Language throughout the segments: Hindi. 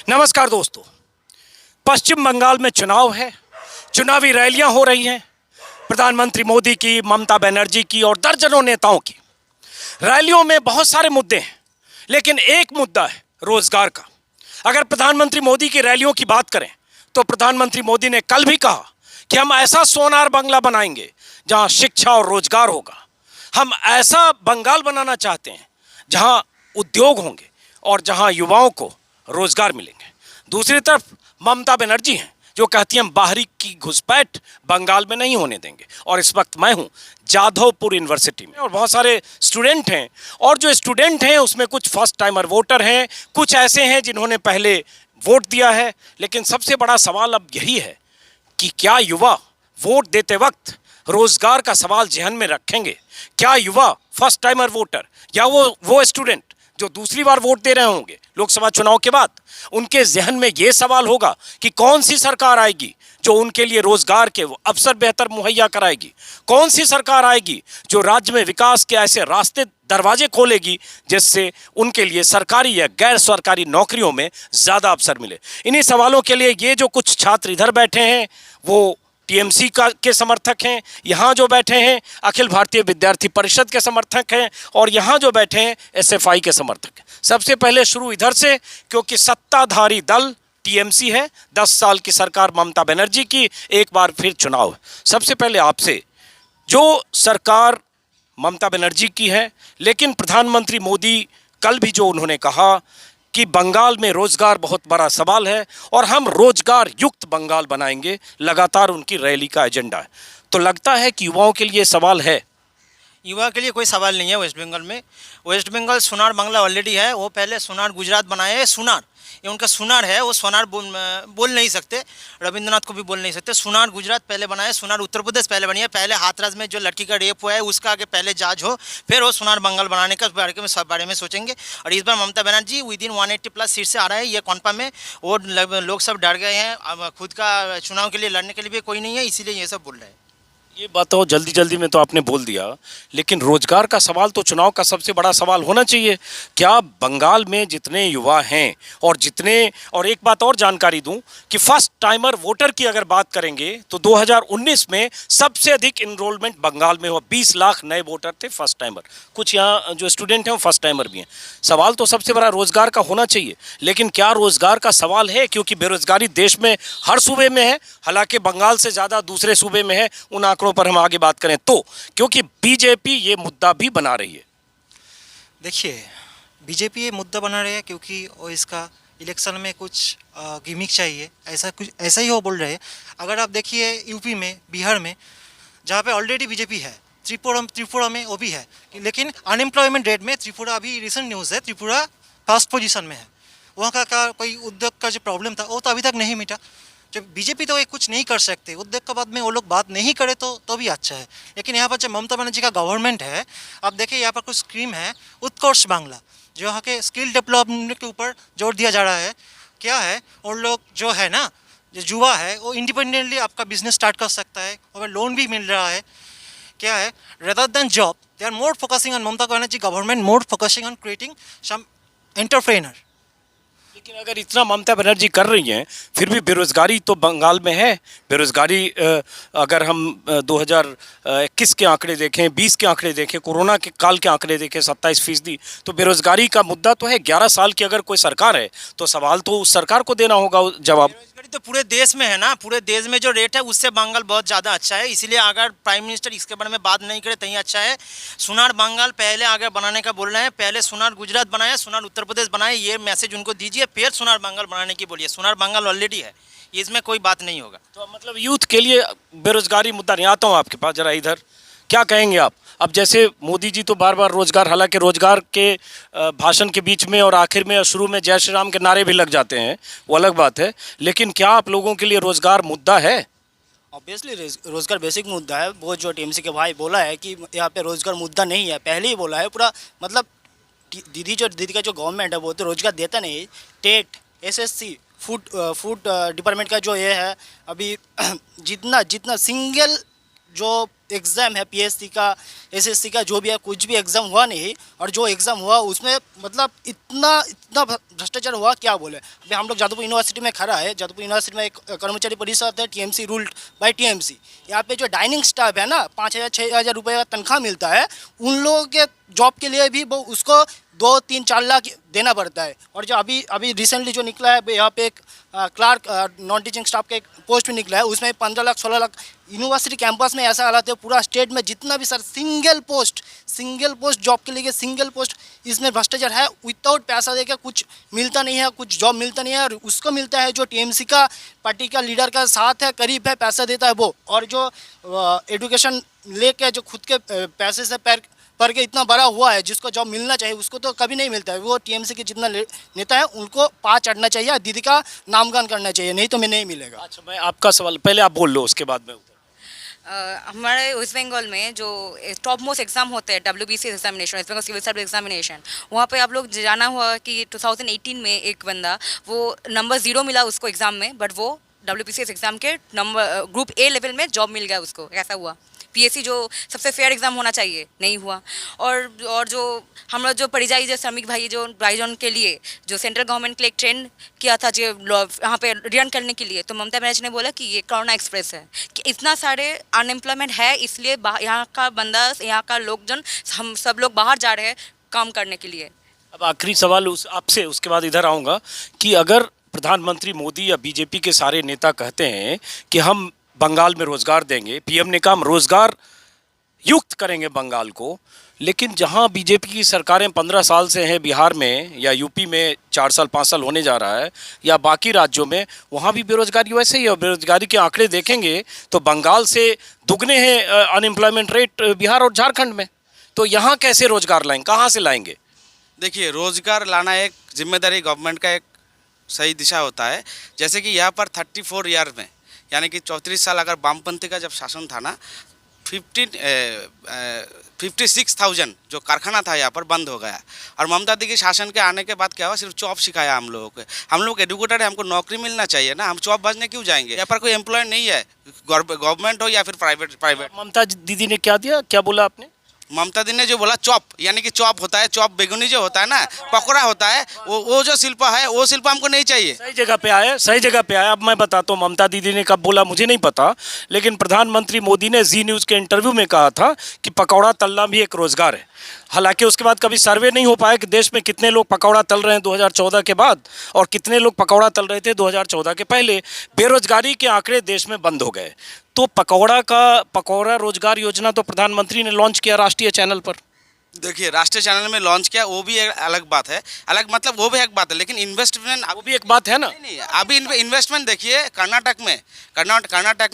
नमस्कार दोस्तों। पश्चिम बंगाल में चुनाव है, चुनावी रैलियां हो रही हैं। प्रधानमंत्री मोदी की, ममता बनर्जी की और दर्जनों नेताओं की। रैलियों में बहुत सारे मुद्दे हैं, लेकिन एक मुद्दा है रोजगार का। अगर प्रधानमंत्री मोदी की रैलियों की बात करें तो प्रधानमंत्री मोदी ने कल भी कहा कि हम ऐसा सोनार बंगला बनाएंगे जहां शिक्षा और रोजगार होगा। हम ऐसा बंगाल बनाना चाहते हैं जहां उद्योग होंगे और जहां युवाओं को रोजगार मिलेंगे। दूसरी तरफ ममता बनर्जी हैं जो कहती हैं हम बाहरी की घुसपैठ बंगाल में नहीं होने देंगे। और इस वक्त मैं हूं जाधवपुर यूनिवर्सिटी में और बहुत सारे स्टूडेंट हैं, और जो स्टूडेंट हैं उसमें कुछ फर्स्ट टाइमर वोटर हैं, कुछ ऐसे हैं जिन्होंने पहले वोट दिया है। लेकिन सबसे बड़ा सवाल अब यही है कि क्या युवा वोट देते वक्त रोजगार का सवाल जहन में रखेंगे? क्या युवा फर्स्ट टाइमर वोटर या वो स्टूडेंट जो दूसरी बार वोट दे रहे होंगे लोकसभा चुनाव के बाद, उनके जहन में यह सवाल होगा कि कौन सी सरकार आएगी जो उनके लिए रोजगार के अवसर बेहतर मुहैया कराएगी? कौन सी सरकार आएगी जो राज्य में विकास के ऐसे रास्ते दरवाजे खोलेगी जिससे उनके लिए सरकारी या गैर सरकारी नौकरियों में ज्यादा अवसर मिले? इन्हीं सवालों के लिए ये जो कुछ छात्र इधर बैठे हैं वो टीएमसी के समर्थक हैं, यहाँ जो बैठे हैं अखिल भारतीय विद्यार्थी परिषद के समर्थक हैं, और यहाँ जो बैठे हैं एसएफआई के समर्थक हैं। सबसे पहले शुरू इधर से, क्योंकि सत्ताधारी दल टीएमसी है, 10 साल की सरकार ममता बनर्जी की, एक बार फिर चुनाव है। सबसे पहले आपसे, जो सरकार ममता बनर्जी की है, लेकिन प्रधानमंत्री मोदी कल भी जो उन्होंने कहा कि बंगाल में रोजगार बहुत बड़ा सवाल है और हम रोजगार युक्त बंगाल बनाएंगे, लगातार उनकी रैली का एजेंडा है। तो लगता है कि युवाओं के लिए सवाल है। युवा के लिए कोई सवाल नहीं है। वेस्ट बंगाल में वेस्ट बंगाल सोनार बांग्ला ऑलरेडी है। वो पहले सोनार गुजरात बनाए हैं। सोनार ये उनका सोनार है। वो सोनार बोल नहीं सकते, रविंद्रनाथ को भी बोल नहीं सकते। सोनार गुजरात पहले बनाए, सोनार उत्तर प्रदेश पहले बनी है। पहले हाथरस में जो लड़की का रेप हुआ है उसका आगे पहले जांच हो, फिर वो सोनार बंगाल बनाने का बारे में सोचेंगे। और इस बार Mamata Banerjee with in 180+ seat से आ रहा है, ये कन्फर्म है। वो लोग सब डर गए हैं, अब खुद का चुनाव के लिए लड़ने के लिए भी कोई नहीं है, इसीलिए ये सब बोल रहे हैं। ये बात तो जल्दी जल्दी में तो आपने बोल दिया, लेकिन रोजगार का सवाल तो चुनाव का सबसे बड़ा सवाल होना चाहिए। क्या बंगाल में जितने युवा हैं और एक बात और जानकारी दूं कि फर्स्ट टाइमर वोटर की अगर बात करेंगे तो 2019 में सबसे अधिक इनरोलमेंट बंगाल में हुआ। 20 लाख नए वोटर थे फर्स्ट टाइमर। कुछ यहाँ जो स्टूडेंट हैं वो फर्स्ट टाइमर भी हैं। सवाल तो सबसे बड़ा रोजगार का होना चाहिए, लेकिन क्या रोजगार का सवाल है? क्योंकि बेरोजगारी देश में हर सूबे में है, हालांकि बंगाल से ज़्यादा दूसरे सूबे में है। उन आंकड़ों पर हम आगे बात करें तो, क्योंकि बीजेपी ये मुद्दा भी बना रही है। देखिए, बीजेपी ये मुद्दा बना रही है क्योंकि वो इसका इलेक्शन में कुछ गिमिक चाहिए, ऐसा ही वो बोल रहे हैं। अगर आप देखिए यूपी में, बिहार में, जहाँ पे ऑलरेडी बीजेपी है, त्रिपुरा में वो भी है, लेकिन अनएम्प्लॉयमेंट रेट में त्रिपुरा, अभी रिसेंट न्यूज़ है, त्रिपुरा फर्स्ट पोजीशन में है। वहाँ का कोई उद्योग का जो प्रॉब्लम था वो तो अभी तक नहीं मिटा। जब बीजेपी तो ये कुछ नहीं कर सकते, उद्योग के बाद में वो लोग बात नहीं करे तो भी अच्छा है। लेकिन यहाँ पर जो ममता बनर्जी का गवर्नमेंट है, आप देखिए यहाँ पर कुछ स्कीम है, उत्कर्ष बांग्ला, जो यहाँ के स्किल डेवलपमेंट के ऊपर जोर दिया जा रहा है। क्या है, उन लोग जो है ना, जो युवा है वो इंडिपेंडेंटली आपका बिजनेस स्टार्ट कर सकता है और लोन भी मिल रहा है। क्या है, rather than job they are more focusing on, Mamata Banerjee government more focusing on creating some entrepreneur. लेकिन अगर इतना ममता बनर्जी कर रही हैं, फिर भी बेरोजगारी तो बंगाल में है। बेरोजगारी अगर हम 2021 के आंकड़े देखें, 20 के आंकड़े देखें, कोरोना के काल के आंकड़े देखें, 27%, तो बेरोजगारी का मुद्दा तो है। 11 साल की अगर कोई सरकार है तो सवाल तो उस सरकार को देना होगा जवाब। बेरोजगारी तो पूरे देश में है ना, पूरे देश में जो रेट है उससे बंगाल बहुत ज़्यादा अच्छा है। इसीलिए अगर प्राइम मिनिस्टर इसके बारे में बात नहीं करे तो ही अच्छा है। सोनार बंगाल पहले आगे बनाने का बोल रहे हैं, पहले सोनार गुजरात बनाए, सोनार उत्तर प्रदेश बनाए, ये मैसेज उनको दीजिए, फिर सोनार बंगाल बनाने की बोलिए। सोनार बंगाल ऑलरेडी है, इसमें कोई बात नहीं होगा। तो मतलब यूथ के लिए बेरोजगारी मुद्दा नहीं। आता हूँ आपके पास, जरा इधर क्या कहेंगे आप? अब जैसे मोदी जी तो बार बार रोजगार, हालांकि रोजगार के भाषण के बीच में और आखिर में और शुरू में जय श्री राम के नारे भी लग जाते हैं, वो अलग बात है, लेकिन क्या आप लोगों के लिए रोजगार मुद्दा है? ऑब्वियसली रोजगार बेसिक मुद्दा है। वो जो टीएमसी के भाई बोला है कि यहाँ पे रोजगार मुद्दा नहीं है, पहले ही बोला है पूरा। मतलब दीदी का जो गवर्नमेंट है वो तो रोजगार देता नहीं। टेट, एसएससी, फूड डिपार्टमेंट का जो ये है, अभी जितना सिंगल जो एग्ज़ाम है पीएससी का, एसएससी का, जो भी है, कुछ भी एग्ज़ाम हुआ नहीं। और जो एग्ज़ाम हुआ उसमें मतलब इतना भ्रष्टाचार हुआ, क्या बोले। अभी हम लोग जादवपुर यूनिवर्सिटी में खड़ा है। जादवपुर यूनिवर्सिटी में एक कर्मचारी परिषद है, टीएमसी रूल्ड बाय टीएमसी। यहाँ पे जो डाइनिंग स्टाफ है ना, 5,000 6,000 रुपये का तनख्वाह मिलता है। उन लोगों के जॉब के लिए भी वो उसको 2, 3, 4 लाख देना पड़ता है। और जो अभी रिसेंटली जो निकला है यहाँ पे एक क्लार्क नॉन टीचिंग स्टाफ का एक पोस्ट भी निकला है, उसमें 15 लाख 16 लाख। यूनिवर्सिटी कैंपस में ऐसा हालात है, पूरा स्टेट में जितना भी सर सिंगल पोस्ट जॉब के लिए सिंगल पोस्ट, इसमें भ्रष्टाचार है। विदाउट पैसा देकर कुछ मिलता नहीं है, कुछ जॉब मिलता नहीं है। और उसको मिलता है जो टीएमसी का पार्टी का लीडर का साथ है, करीब है, पैसा देता है वो। और जो एजुकेशन लेके जो खुद के पैसे से पर के इतना बड़ा हुआ है, जिसको जॉब मिलना चाहिए उसको तो कभी नहीं मिलता है। वो टीएमसी के जितना नेता है उनको पाँच चढ़ना चाहिए, दीदी का नामगान करना चाहिए, नहीं तो मैं नहीं मिलेगा। अच्छा, मैं आपका सवाल पहले आप बोल लो, उसके बाद में हमारे वेस्ट बंगाल में जो टॉप मोस्ट एग्ज़ाम होते हैं WBC examination, West Bengal civil service examination, वहाँ पे आप लोग जाना हुआ कि 2018 में एक बंदा वो नंबर 0 मिला उसको एग्ज़ाम में, बट वो WBCS एग्ज़ाम के नंबर ग्रुप A लेवल में जॉब मिल गया उसको। ऐसा हुआ। PSC जो सबसे फेयर एग्ज़ाम होना चाहिए नहीं हुआ। और जो हम लोग जो परिजाई जो श्रमिक भाईजन के लिए जो सेंट्रल गवर्नमेंट के लिए एक ट्रेन किया था जो यहाँ पे रिटर्न करने के लिए, तो ममता बनर्जी ने बोला कि ये कोरोना एक्सप्रेस है, कि इतना सारे अनएम्प्लॉयमेंट है, इसलिए यहाँ का बंदा, यहाँ का लोकजन, हम सब लोग बाहर जा रहे हैं काम करने के लिए। अब आखिरी सवाल आपसे, उसके बाद इधर आऊँगा कि अगर प्रधानमंत्री मोदी या बीजेपी के सारे नेता कहते हैं कि हम बंगाल में रोजगार देंगे, पीएम ने कहा हम रोजगार युक्त करेंगे बंगाल को, लेकिन जहां बीजेपी की सरकारें 15 साल से हैं, बिहार में या यूपी में 4 साल 5 साल होने जा रहा है, या बाकी राज्यों में, वहां भी बेरोजगारी वैसे ही है। बेरोजगारी के आंकड़े देखेंगे तो बंगाल से दुगने हैं अनएम्प्लॉयमेंट रेट बिहार और झारखंड में। तो यहाँ कैसे रोजगार लाएंगे, कहाँ से लाएंगे? देखिए, रोजगार लाना एक जिम्मेदारी गवर्नमेंट का एक सही दिशा होता है। जैसे कि यहाँ पर 34 ईयर में, यानी कि 34 साल अगर वामपंथी का जब शासन था ना, 56,000 जो कारखाना था यहाँ पर बंद हो गया। और ममता दी के शासन के आने के बाद क्या हुआ, सिर्फ जॉब सिखाया हम लोगों को। हम लोग एडुकेटेड है, हमको नौकरी मिलना चाहिए ना, हम जॉब बजने क्यों जाएंगे? यहाँ पर कोई एम्प्लॉय नहीं है, गवर्नमेंट हो या फिर प्राइवेट। ममता दीदी ने क्या दिया, क्या बोला आपने? ममता दी ने जो बोला चॉप, यानी कि चॉप होता है, चॉप बेगुनी जो होता है ना, पकौड़ा होता है, वो जो शिल्प है, वो शिल्प हमको नहीं चाहिए। सही जगह पे आए, सही जगह पे आए। अब मैं बताता हूँ ममता दीदी ने कब बोला मुझे नहीं पता, लेकिन प्रधानमंत्री मोदी ने जी न्यूज़ के इंटरव्यू में कहा था कि पकौड़ा तलना भी एक रोजगार है। हालांकि उसके बाद कभी सर्वे नहीं हो पाया कि देश में कितने लोग पकौड़ा तल रहे हैं 2014 के बाद और कितने लोग पकौड़ा तल रहे थे 2014 के पहले। बेरोजगारी के आंकड़े देश में बंद हो गए। तो पकौड़ा रोजगार योजना तो प्रधानमंत्री ने लॉन्च किया राष्ट्रीय चैनल पर। देखिए, राष्ट्रीय चैनल में लॉन्च किया, वो भी एक अलग बात है, अलग मतलब वो भी एक बात है, लेकिन इन्वेस्टमेंट वो भी एक बात है ना। नहीं, अभी इन्वेस्टमेंट देखिए कर्नाटक में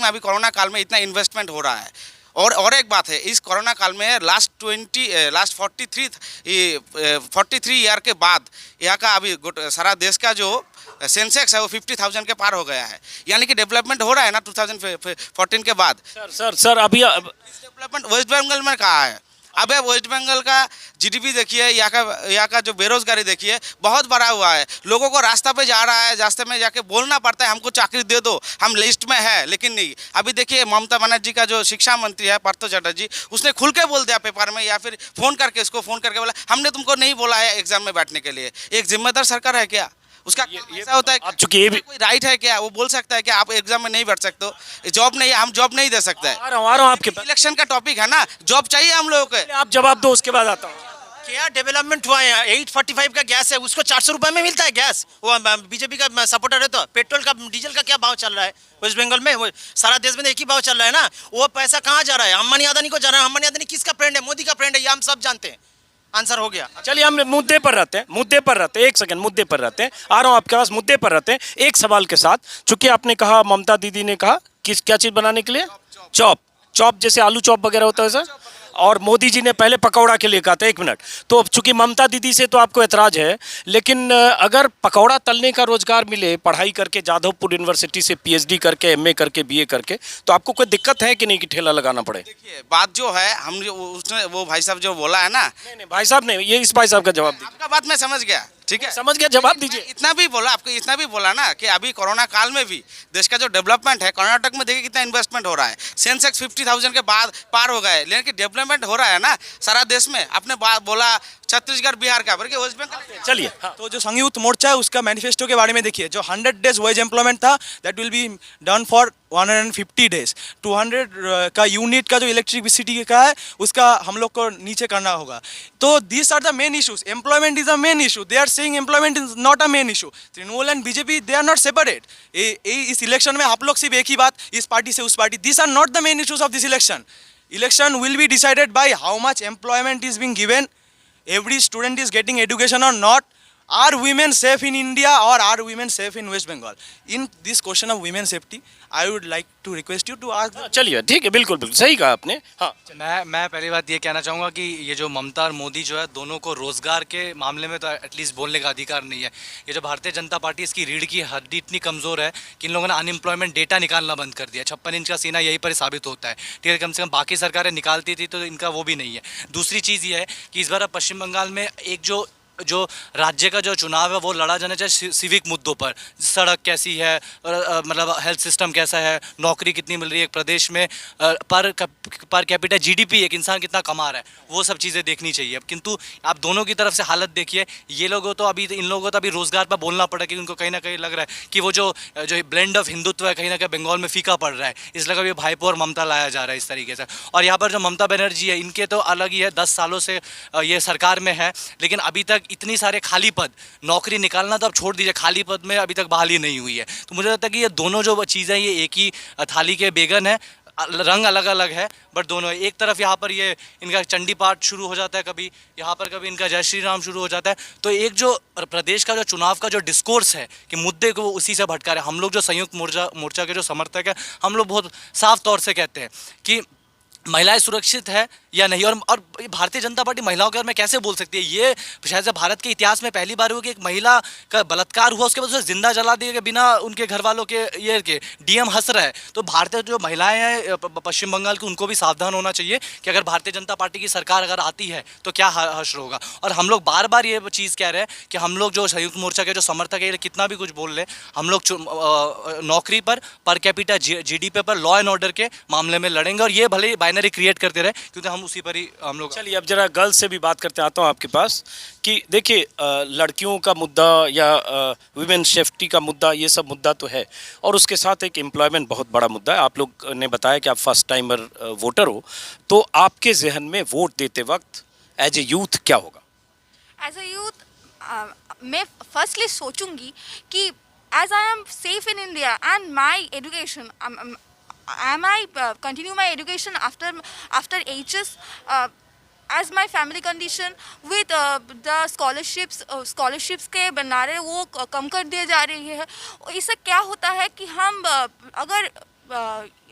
अभी कोरोना काल में इतना इन्वेस्टमेंट हो रहा है। और एक बात है, इस कोरोना काल में लास्ट 43 ईयर के बाद यहाँ का अभी सारा देश का जो सेंसेक्स है वो 50,000 के पार हो गया है, यानी कि डेवलपमेंट हो रहा है ना 2014 के बाद। सर अभी डेवलपमेंट वेस्ट बंगाल में कहा है। अब वेस्ट बंगाल का जीडीपी देखिए, यहाँ का जो बेरोजगारी देखिए, बहुत बढ़ा हुआ है। लोगों को रास्ता पे जा रहा है, रास्ते में जाके बोलना पड़ता है हमको चाकरी दे दो, हम लिस्ट में है, लेकिन नहीं। अभी देखिए ममता बनर्जी का जो शिक्षा मंत्री है पार्थ चटर्जी, उसने खुल के बोल दिया पेपर में, या फिर फोन करके बोला हमने तुमको नहीं बोला है एग्जाम में बैठने के लिए। एक जिम्मेदार सरकार है क्या? उसका ऐसा होता है, आप चूंकि ये भी कोई राइट है क्या? वो बोल सकता है कि आप एग्जाम में नहीं बैठ सकते हो, जॉब नहीं, हम जॉब नहीं दे सकते हैं। आ रहा हूँ आपके पास। इलेक्शन का टॉपिक है ना, जॉब चाहिए हम लोगों को। आप जवाब दो, उसके बाद आता हूँ। क्या डेवलपमेंट हुआ है? 845 का गैस है, उसको 400 रुपये में मिलता है गैस। वो बीजेपी का सपोर्टर है तो पेट्रोल का, डीजल का क्या भाव चल रहा है वेस्ट बंगाल में? वो सारा देश में एक ही भाव चल रहा है ना। वो पैसा कहाँ जा रहा है? अंबानी अदानी को जा रहा है। अंबानी अदानी किसका फ्रेंड है? मोदी का फ्रेंड है, ये हम सब जानते हैं। आंसर हो गया। चलिए हम मुद्दे पर रहते हैं, एक सेकंड, मुद्दे पर रहते हैं, आ रहा हूँ आपके पास। मुद्दे पर रहते हैं एक सवाल के साथ। चूंकि आपने कहा, ममता दीदी ने कहा क्या चीज़ बनाने के लिए? चॉप, जैसे आलू चॉप वगैरह होता है सर। और मोदी जी ने पहले पकौड़ा के लिए कहा था। 1 मिनट, तो चूंकि ममता दीदी से तो आपको एतराज़ है, लेकिन अगर पकौड़ा तलने का रोजगार मिले, पढ़ाई करके जादवपुर यूनिवर्सिटी से PhD करके, MA करके, BA करके, तो आपको कोई दिक्कत है कि नहीं कि ठेला लगाना पड़े? देखिए, बात जो है, हम उसने वो भाई साहब जो बोला है ना, नहीं भाई साहब ने, ये इस भाई साहब का जवाब दीजिए। आपका बात मैं समझ गया। ठीक है, समझ गया, जवाब दीजिए। इतना भी बोला, आपको इतना भी बोला ना कि अभी कोरोना काल में भी देश का जो डेवलपमेंट है, कर्नाटक में देखिए कितना इन्वेस्टमेंट हो रहा है, सेंसेक्स 50,000 के बाद पार हो गए, लेकिन डेवलपमेंट हो रहा है ना सारा देश में। आपने बोला छत्तीसगढ़ बिहार का, बल्कि वेस्ट बंगाल। चलिए, हाँ। तो जो संयुक्त मोर्चा है उसका मैनिफेस्टो के बारे में देखिए, जो 100 डेज वेज एम्प्लॉयमेंट था that will be done for 150 days. 200 का यूनिट का जो इलेक्ट्रिसिटी का है उसका हम लोग को नीचे करना होगा। तो this are the main issues. Employment is the main issue, they are saying employment is not a main issue. Trinamool and BJP they are not separate. इस इलेक्शन में आप लोग सिर्फ एक ही बात, इस पार्टी से उस party, this are not the main issues of this election. Election will be decided by how much employment is being given, every student is getting education or not, are women safe in India or are women safe in West Bengal? In this question of women safety, I would like to request you to ask चलिए, ठीक है, बिल्कुल बिल्कुल सही कहा आपने। हाँ, मैं पहली बात ये कहना चाहूँगा कि ये जो ममता और मोदी जो है, दोनों को रोज़गार के मामले में तो एटलीस्ट बोलने का अधिकार नहीं है। ये जो भारतीय जनता पार्टी, इसकी रीढ़ की हड्डी इतनी कमज़ोर है कि इन लोगों ने अनएम्प्लॉयमेंट डेटा निकालना बंद कर दिया। 56 इंच का सीना यहीं पर साबित होता है, ठीक है। कम से कम बाकी सरकारें निकालती थी तो इनका वो भी नहीं है। दूसरी चीज़ ये है कि इस बार पश्चिम बंगाल में एक जो राज्य का जो चुनाव है वो लड़ा जाना चाहिए सिविक मुद्दों पर। सड़क कैसी है, मतलब हेल्थ सिस्टम कैसा है, नौकरी कितनी मिल रही है एक प्रदेश में, पर कैपिटा जीडीपी एक इंसान कितना कमा रहा है, वो सब चीज़ें देखनी चाहिए। किंतु आप दोनों की तरफ से हालत देखिए, ये लोगों तो अभी इन लोगों को तो अभी रोज़गार पर बोलना पड़ा कि उनको कहीं ना कहीं लग रहा है कि वो जो ब्लेंड ऑफ हिंदुत्व है कहीं ना कहीं बंगाल में फीका पड़ रहा है, इसलिए कभी भाईपो और ममता लाया जा रहा है इस तरीके से। और यहाँ पर जो ममता बनर्जी है, इनके तो अलग ही है, 10 सालों से ये सरकार में है, लेकिन अभी तक इतनी सारे खाली पद, नौकरी निकालना तो अब छोड़ दीजिए, खाली पद में अभी तक बहाली नहीं हुई है। तो मुझे लगता है कि ये दोनों जो चीज़ें ये एक ही थाली के बेगन है, रंग अलग अलग है बट दोनों। एक तरफ यहाँ पर ये इनका चंडी पाठ शुरू हो जाता है, कभी यहाँ पर कभी इनका जय श्री राम शुरू हो जाता है। तो एक जो प्रदेश का जो चुनाव का जो डिस्कोर्स है कि मुद्दे को वो उसी से भटका रहे हैं। हम लोग जो संयुक्त मोर्चा के जो समर्थक हैं, हम लोग बहुत साफ तौर से कहते हैं कि महिलाएं सुरक्षित है या नहीं। और भारतीय जनता पार्टी महिलाओं के बारे में कैसे बोल सकती है? ये शायद से भारत के इतिहास में पहली बार हुआ कि एक महिला का बलात्कार हुआ, उसके बाद उसे जिंदा जला दिया बिना उनके घर वालों के ये के। डीएम हंस रहा है। तो भारतीय जो महिलाएं हैं पश्चिम बंगाल की, उनको भी सावधान होना चाहिए कि अगर भारतीय जनता पार्टी की सरकार अगर आती है तो क्या हश्र होगा। और हम लोग बार बार ये चीज़ कह रहे हैं कि हम लोग जो संयुक्त मोर्चा के जो समर्थक है, कितना भी कुछ बोल रहे, हम लोग नौकरी पर कैपिटा जीडीपी पर लॉ एंड ऑर्डर के मामले में लड़ेंगे। और ये भले बाइनरी क्रिएट करते रहे, क्योंकि हम उसी पर ही हम लोग। चलिए, अब जरा गर्ल्स से भी बात करते आता हूँ आपके पास कि देखिए, लड़कियों का मुद्दा या वुमेन सेफ्टी का मुद्दा, ये सब मुद्दा तो है, और उसके साथ एक एम्प्लॉयमेंट बहुत बड़ा मुद्दा है। आप लोग ने बताया कि आप फर्स्ट टाइमर वोटर हो, तो आपके जहन में वोट देते वक्त एज ए यूथ क्या होगा? एज अ यूथ मैं फर्स्टली सोचूंगी कि as I am safe in India and my education, am I continue my education after HS as my family condition with the scholarships के बनारे वो कम कर दिए जा रही है। इससे क्या होता है कि हम अगर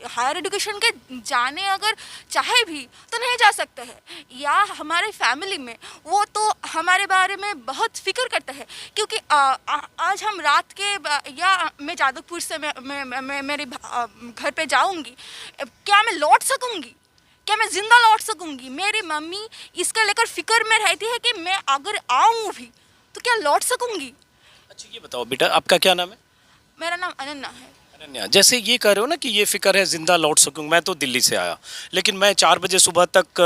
हायर एजुकेशन के जाने अगर चाहे भी तो नहीं जा सकते हैं, या हमारे फैमिली में वो तो हमारे बारे में बहुत फिक्र करते हैं। क्योंकि आज हम रात के या मैं जादवपुर से मैं मेरे घर पे जाऊंगी, क्या मैं लौट सकूंगी? क्या मैं जिंदा लौट सकूंगी? मेरी मम्मी इसके लेकर फिक्र में रहती है कि मैं अगर आऊँ भी तो क्या लौट सकूंगी। अच्छा, ये बताओ बेटा, आपका क्या नाम है? मेरा नाम अनन्या है। जैसे ये कह रहे हो ना कि ये फिक्र है जिंदा लौट सकूँ, मैं तो दिल्ली से आया, लेकिन मैं 4 बजे सुबह तक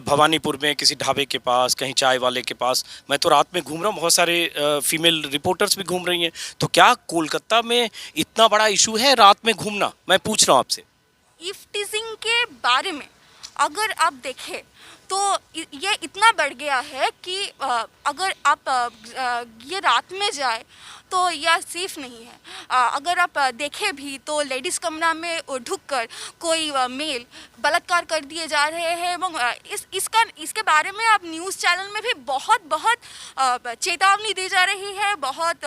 भवानीपुर में किसी ढाबे के पास, कहीं चाय वाले के पास, मैं तो रात में घूम रहा हूँ। बहुत सारे फीमेल रिपोर्टर्स भी घूम रही हैं। तो क्या कोलकाता में इतना बड़ा इशू है रात में घूमना? मैं पूछ रहा हूँ आपसे। ईव टीजिंग के बारे में अगर आप देखें तो ये इतना बढ़ गया है कि अगर आप ये रात में जाए तो यह सेफ नहीं है। अगर आप देखें भी तो लेडीज़ कमरा में ढुककर कोई मेल बलात्कार कर दिए जा रहे हैं। এবং इसके बारे में आप न्यूज़ चैनल में भी बहुत चेतावनी दी जा रही है, बहुत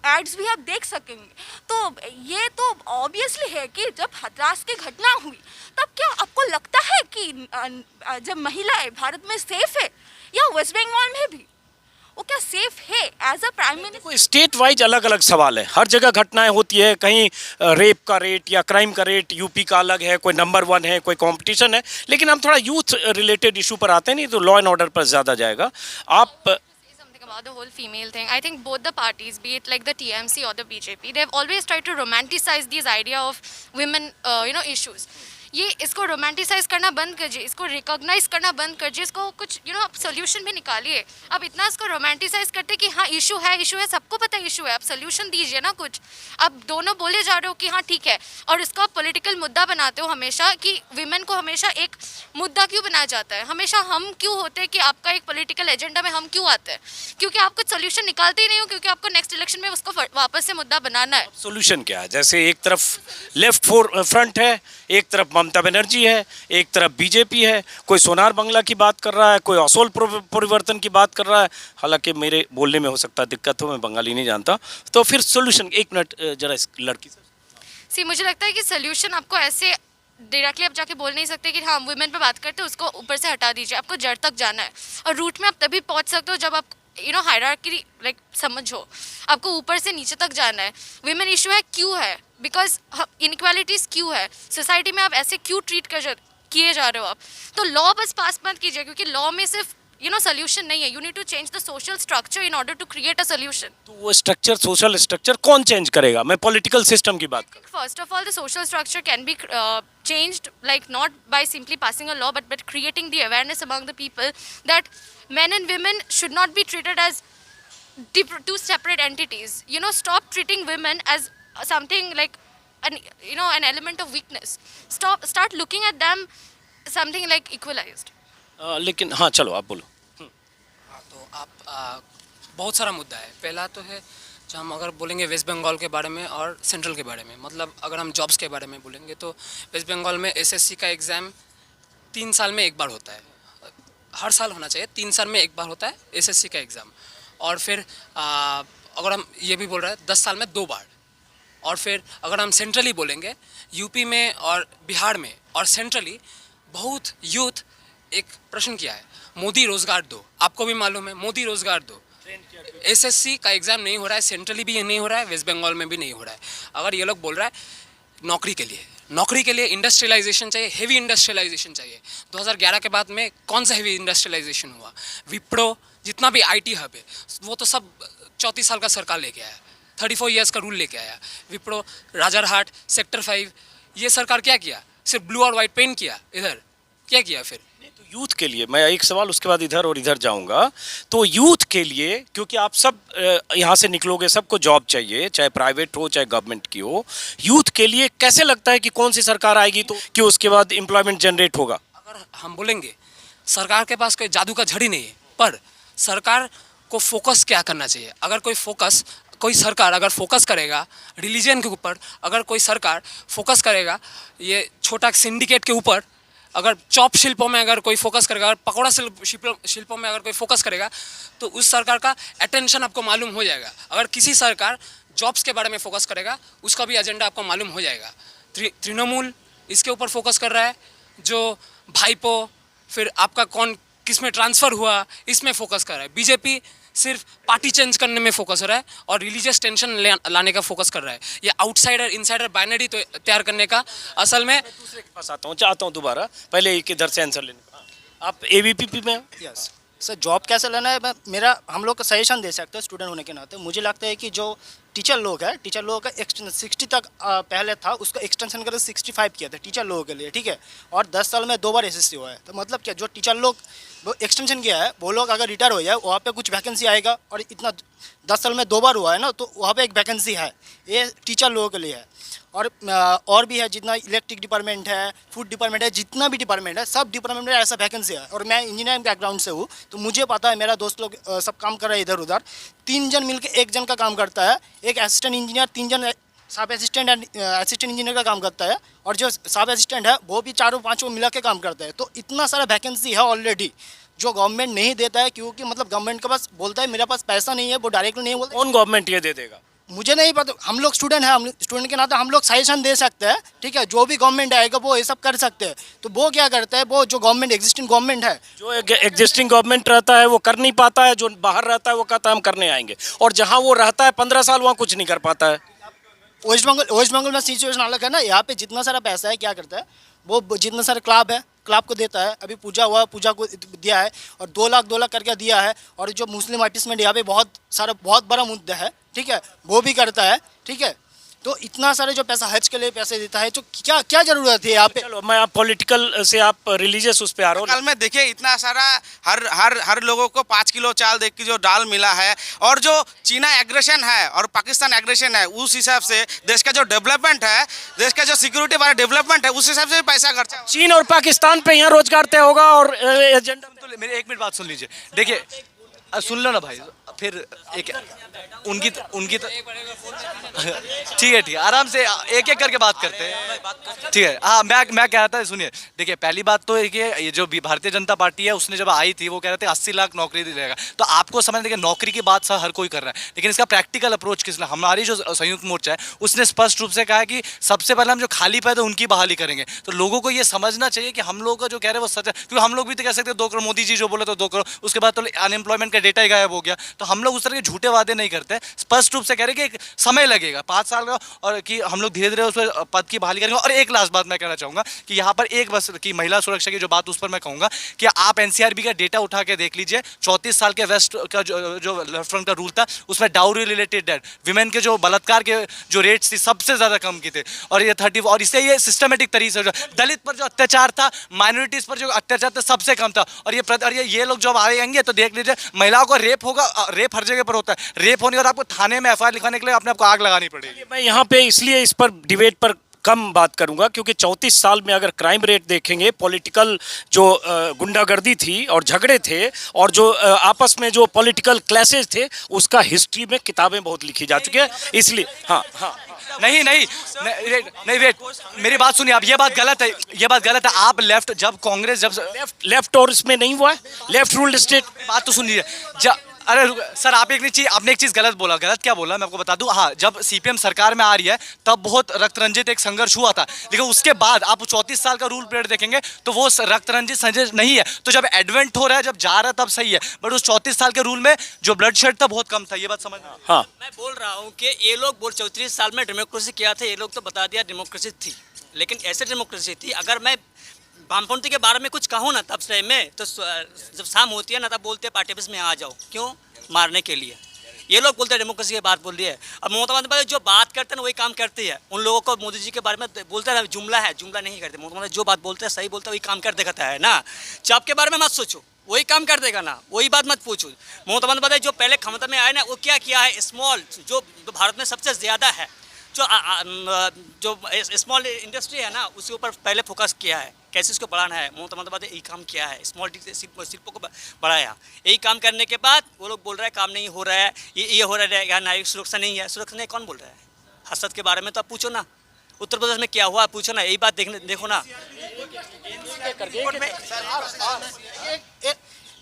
एड्स भी आप देख सकेंगे। तो ये तो ऑब्वियसली है कि जब हथरास की घटना हुई तब क्या आपको लगता है कि जब महिलाएं भारत में सेफ है या वेस्ट बंगाल में भी वो क्या सेफ है? As a prime minister state wise अलग अलग सवाल है, हर जगह घटनाएं होती है। कहीं रेप का रेट या क्राइम का रेट यूपी का अलग है, कोई नंबर 1 है, कोई कंपटीशन है। लेकिन हम थोड़ा यूथ रिलेटेड इशू पर आते हैं, नहीं तो लॉ एंड ऑर्डर पर ज़्यादा जाएगा। आप about the whole female thing. I think both the parties, be it like the TMC or the BJP, they've always tried to romanticize this idea of women, issues. ये इसको रोमांटिसाइज करना बंद कीजिए, इसको रिकॉग्नाइज करना बंद कीजिए, इसको कुछ आप सोल्यूशन भी निकालिए. अब इतना इसको रोमांटिसाइज करते कि हाँ इशू है, सबको पता है इशू है, आप सोल्यूशन दीजिए ना कुछ. अब दोनों बोले जा रहे हो कि हाँ ठीक है, और इसको आप पॉलिटिकल मुद्दा बनाते हो हमेशा कि विमेन को हमेशा एक मुद्दा क्यों बनाया जाता है, हमेशा हम क्यों होते हैं कि आपका एक पॉलिटिकल एजेंडा में हम क्यों आते हैं, क्योंकि आप कुछ सोल्यूशन निकालते ही नहीं हो, क्योंकि आपको नेक्स्ट इलेक्शन में उसको वापस से मुद्दा बनाना है. सोल्यूशन क्या है? जैसे एक तरफ लेफ्ट फ्रंट है, एक तरफ ममता बनर्जी है, एक तरफ बीजेपी है, कोई सोनार बांग्ला की बात कर रहा है, कोई असोल परिवर्तन की बात कर रहा है. हालांकि मेरे बोलने में हो सकता है दिक्कत हो, मैं बंगाली नहीं जानता. तो फिर सोल्यूशन, एक मिनट जरा इस लड़की से. मुझे लगता है कि सोल्यूशन आपको ऐसे डायरेक्टली आप जाके बोल नहीं सकते कि हाँ वुमेन पे बात करते हो, उसको ऊपर से हटा दीजिए. आपको जड़ तक जाना है, और रूट में आप तभी पहुंच सकते हो जब आप हायरार्की लाइक समझो. आपको ऊपर से नीचे तक जाना है. विमेन इशू है क्यों है, बिकॉज इनइक्वालिटीज़ क्यों है सोसाइटी में, आप ऐसे क्यों ट्रीट किए जा रहे हो आप. तो लॉ बस पास मत कीजिए, क्योंकि लॉ में सिर्फ सोल्यूशन नहीं है. You need to change the social structure in order to create a solution. तो वो स्ट्रक्चर, सोशल स्ट्रक्चर कौन चेंज करेगा? मैं पॉलिटिकल सिस्टम की बात कर. First of all, the social structure can be changed, like not by simply passing a law, but creating the awareness among the people that men and women should not be treated as two separate entities. Stop treating women as something like an element of weakness. Start looking at them something like equalized. लेकिन हाँ चलो आप बोलो. तो आप बहुत सारा मुद्दा है. पहला तो है जो हम अगर बोलेंगे वेस्ट बंगाल के बारे में और सेंट्रल के बारे में, मतलब अगर हम जॉब्स के बारे में बोलेंगे तो वेस्ट बंगाल में एसएससी का एग्ज़ाम 3 साल में एक बार होता है. हर साल होना चाहिए, 3 साल में एक बार होता है एसएससी का एग्ज़ाम. और फिर अगर हम ये भी बोल रहे हैं 10 साल में 2 बार. और फिर अगर हम सेंट्रली बोलेंगे, यूपी में और बिहार में और सेंट्रली बहुत यूथ एक प्रश्न किया है, मोदी रोज़गार दो. आपको भी मालूम है मोदी रोज़गार दो. एसएससी का एग्ज़ाम नहीं हो रहा है, सेंट्रली भी नहीं हो रहा है, वेस्ट बंगाल में भी नहीं हो रहा है. अगर ये लोग बोल रहा है नौकरी के लिए इंडस्ट्रियलाइजेशन चाहिए, हेवी इंडस्ट्रियलाइजेशन चाहिए. 2011 के बाद में कौन सा हेवी इंडस्ट्रियलाइजेशन हुआ? विप्रो जितना भी आईटी हब है वो तो सब 34 साल का सरकार लेके आया, 34 ईयर्स का रूल लेके आया. विप्रो, राजारहाट, सेक्टर 5, ये सरकार क्या किया? सिर्फ ब्लू और वाइट पेंट किया. इधर क्या किया फिर? यूथ के लिए मैं एक सवाल, उसके बाद इधर और इधर जाऊंगा. तो यूथ के लिए, क्योंकि आप सब यहाँ से निकलोगे, सबको जॉब चाहिए, चाहे प्राइवेट हो चाहे गवर्नमेंट की हो. यूथ के लिए कैसे लगता है कि कौन सी सरकार आएगी तो कि उसके बाद एम्प्लॉयमेंट जनरेट होगा? अगर हम बोलेंगे सरकार के पास कोई जादू का झड़ी नहीं है, पर सरकार को फोकस क्या करना चाहिए? अगर कोई सरकार अगर फोकस करेगा रिलीजन के ऊपर, अगर कोई सरकार फोकस करेगा ये छोटा सिंडिकेट के ऊपर, अगर चॉप शिल्पों में अगर कोई फोकस करेगा, अगर पकौड़ा शिल्पों में अगर कोई फोकस करेगा, तो उस सरकार का अटेंशन आपको मालूम हो जाएगा. अगर किसी सरकार जॉब्स के बारे में फोकस करेगा, उसका भी एजेंडा आपको मालूम हो जाएगा. तृणमूल इसके ऊपर फोकस कर रहा है, जो भाईपो, फिर आपका कौन किस में ट्रांसफ़र हुआ, इसमें फोकस कर रहा है. बीजेपी सिर्फ पार्टी चेंज करने में फोकस हो रहा है और रिलीजियस टेंशन लाने का फोकस कर रहा है. ये आउटसाइडर इनसाइडर बाइनरी तो तैयार करने का असल में. दूसरे के पास चाहता हूँ दोबारा, पहले एक इधर से आंसर लेने. आप एबीपीपी में? Yes sir. जॉब कैसे लेना है, हम लोग का सजेशन दे सकते हैं स्टूडेंट होने के नाते. मुझे लगता है कि जो टीचर लोग का एक्सटेंशन 60 तक पहले था, उसका एक्सटेंशन कर 65 किया था टीचर लोगों के लिए, ठीक है. और 10 साल में 2 बार एसएससी हुआ है. तो मतलब क्या, जो टीचर लोग वो एक्सटेंशन किया है, वो लोग अगर रिटायर हो जाए वहाँ पे कुछ वैकेंसी आएगा. और इतना 10 साल में 2 बार हुआ है ना, तो वहाँ पे एक वैकेंसी है. ये टीचर लोगों के लिए है. और भी है, जितना इलेक्ट्रिक डिपार्टमेंट है, फूड डिपार्टमेंट है, जितना भी डिपार्टमेंट है, सब डिपार्टमेंट में ऐसा वैकेंसी है. और मैं इंजीनियरिंग बैकग्राउंड से हूँ, तो मुझे पता है, मेरा दोस्त लोग सब काम कर रहे हैं इधर उधर. 3 जन मिलकर 1 जन का काम करता है. एक असिस्टेंट इंजीनियर, 3 जन सब असिस्टेंट एंड असिस्टेंट इंजीनियर का काम करता है. और जो सब असिस्टेंट है वो भी 4-5 मिला के काम करता है. तो इतना सारा वैकेंसी है ऑलरेडी, जो गवर्नमेंट नहीं देता है. क्योंकि मतलब गवर्नमेंट के पास बोलता है मेरे पास पैसा नहीं है, वो डायरेक्टली नहीं बोलता. कौन गवर्नमेंट ये दे देगा? मुझे नहीं पता. हम लोग स्टूडेंट हैं, हम स्टूडेंट के नाते हम लोग सजेशन दे सकते हैं, ठीक है. जो भी गवर्नमेंट आएगा वो ये सब कर सकते हैं. तो वो क्या करता है, वो जो गवर्नमेंट एग्जिस्टिंग गवर्नमेंट है, जो एग्जिस्टिंग गवर्नमेंट रहता है वो कर नहीं पाता है. जो बाहर रहता है वो कहता है हम करने आएंगे, और जहाँ वो रहता है 15 साल वहाँ कुछ नहीं कर पाता है. वेस्ट बंगाल में सिचुएशन अलग है ना. यहाँ पे जितना सारा पैसा है, क्या करता है वो, जितना सारा क्लब है, क्लब को देता है, अभी पूजा हुआ पूजा को दिया है और 2 लाख करके दिया है। और जो मुस्लिम आर्टिस्ट यहाँ पे बहुत बड़ा मुद्दा है, ठीक है, वो भी करता है, ठीक है। तो इतना सारे जो पैसा हज के लिए पैसे देता है, तो क्या क्या जरूरत है यहाँ पे? चलो मैं आप पॉलिटिकल से आप रिलीजियस उस पे आ रहा हूँ। कल में देखिए इतना सारा हर लोगों को 5 किलो चाल देख के जो दाल मिला है, और जो चीना एग्रेशन है और पाकिस्तान एग्रेशन है, उस हिसाब से देश का जो डेवलपमेंट है, देश का जो सिक्योरिटी वाला डेवलपमेंट है, उस हिसाब से भी पैसा खर्चा। चीन और पाकिस्तान पे यहाँ रोजगार तय होगा और एजेंडा। तो मेरे 1 मिनट बात सुन लीजिए, देखिए सुन लो ना भाई, फिर एक उनकी ठीक है आराम से एक एक करके बात करते हैं, ठीक है। हाँ मैं कह रहा था, सुनिए, देखिए पहली बात तो है कि ये जो भारतीय जनता पार्टी है उसने जब आई थी वो कह रहे थे 80 लाख नौकरी दिलेगा, तो आपको समझ देखिए नौकरी की बात हर कोई कर रहा है, लेकिन इसका प्रैक्टिकल अप्रोच किसने? हमारी जो संयुक्त मोर्चा है उसने स्पष्ट रूप से कहा है कि सबसे पहले हम जो खाली पैदा उनकी बहाली करेंगे। तो लोगों को ये समझना चाहिए कि हम लोगों का जो कह रहे हैं वो सच है, क्योंकि हम लोग भी तो कह सकते हैं 2 करोड़, मोदी जी जो बोले तो 2 करोड़, उसके बाद तो अनएम्प्लॉयमेंट का डेटा ही गायब हो गया। तो हम लोग उस तरह के झूठे वादे नहीं करते, स्पष्ट रूप से कह रहे हैं कि समय लगेगा 5 साल का, और कि हम लोग धीरे धीरे उस पर पद की बहाली करेंगे। और एक लास्ट बात मैं कहना चाहूँगा कि यहाँ पर एक बस की महिला सुरक्षा की जो बात, उस पर मैं कहूँगा कि आप एनसीआरबी का डेटा उठा के देख लीजिए। 34 साल के वेस्ट का जो लेफ्ट फ्रंट का रूल था, उसमें डाउरी रिलेटेड डेट, विमेन के जो बलात्कार के जो रेट्स थी सबसे ज़्यादा कम की थे, और ये 30, और इससे ये सिस्टमेटिक तरीके से दलित पर जो अत्याचार था, माइनॉरिटीज़ पर जो अत्याचार था सबसे कम था। और ये लोग जब आएंगे तो देख लीजिए महिलाओं को रेप होगा, रेप हर जगह पर होता है, रेप होने और आपको थाने में एफआईआर लिखाने के लिए अपने आपको आग लगानी पड़ेगी। मैं यहाँ पे इसलिए इस पर डिबेट पर कम बात करूंगा क्योंकि 34 साल में अगर क्राइम रेट देखेंगे, पॉलिटिकल जो गुंडागर्दी थी और झगड़े थे, और जो आपस में जो पॉलिटिकल क्लैशेस थे, उसका हिस्ट्री में किताबें बहुत लिखी जा चुकी है। इसलिए हाँ, नहीं वेट, मेरी बात सुनिए, आप ये बात गलत है, आप लेफ्ट, जब कांग्रेस जब लेफ्ट और इसमें नहीं हुआ है, लेफ्ट रूल्ड स्टेट। बात तो सुनिए, अरे सर आपने एक चीज़ गलत बोला। गलत क्या बोला मैं आपको बता दूं। हाँ, जब सीपीएम सरकार में आ रही है तब बहुत रक्त रंजित एक संघर्ष हुआ था, लेकिन उसके बाद आप 34 साल का रूल पीरियड देखेंगे तो वो रक्त रंजित संघर्ष नहीं है। तो जब एडवेंट हो रहा है, जब जा रहा है, तब सही है, बट उस 34 साल के रूल में जो ब्लड शेड था बहुत कम था। ये बात समझ। हाँ, मैं बोल रहा हूँ कि ये लोग 34 साल में डेमोक्रेसी किया था, ये लोग तो बता दिया डेमोक्रेसी थी, लेकिन ऐसे डेमोक्रेसी थी। अगर मैं वामपंथी के बारे में कुछ कहूँ ना तब से मैं तो जब शाम होती है ना तब बोलते हैं पार्टी ऑफिस में आ जाओ, क्यों? मारने के लिए। ये लोग बोलते हैं डेमोक्रेसी की बात बोल रही है। अब ममता बंदोपाध्याय जो बात करते हैं ना वही काम करती है। उन लोगों को मोदी जी के बारे में बोलते हैं जुमला है, जुमला नहीं करते। ममता बंदोपाध्याय जो बात बोलते हैं सही बोलते हैं, वही काम कर देता है ना। चाप के बारे में मत सोचो, वही काम कर देगा ना, वही बात मत पूछो। ममता बंदोपाध्याय जो पहले क्षमता में आए ना, वो क्या किया है? स्मॉल, जो भारत में सबसे ज़्यादा है, जो स्मॉल इंडस्ट्री है ना, उसके ऊपर पहले फोकस किया है, कैसे इसको बढ़ाना है। ममता बंदोपाध्याय यही काम किया है, स्मॉल शिल्पों को बढ़ाया। यही काम करने के बाद वो लोग बोल रहे हैं काम नहीं हो रहा है, ये हो रहा है, यहाँ नागरिक सुरक्षा नहीं है। सुरक्षा नहीं कौन बोल रहा है? हसद के बारे में तो आप पूछो ना, उत्तर प्रदेश में क्या हुआ पूछो ना, यही बात देखो ना।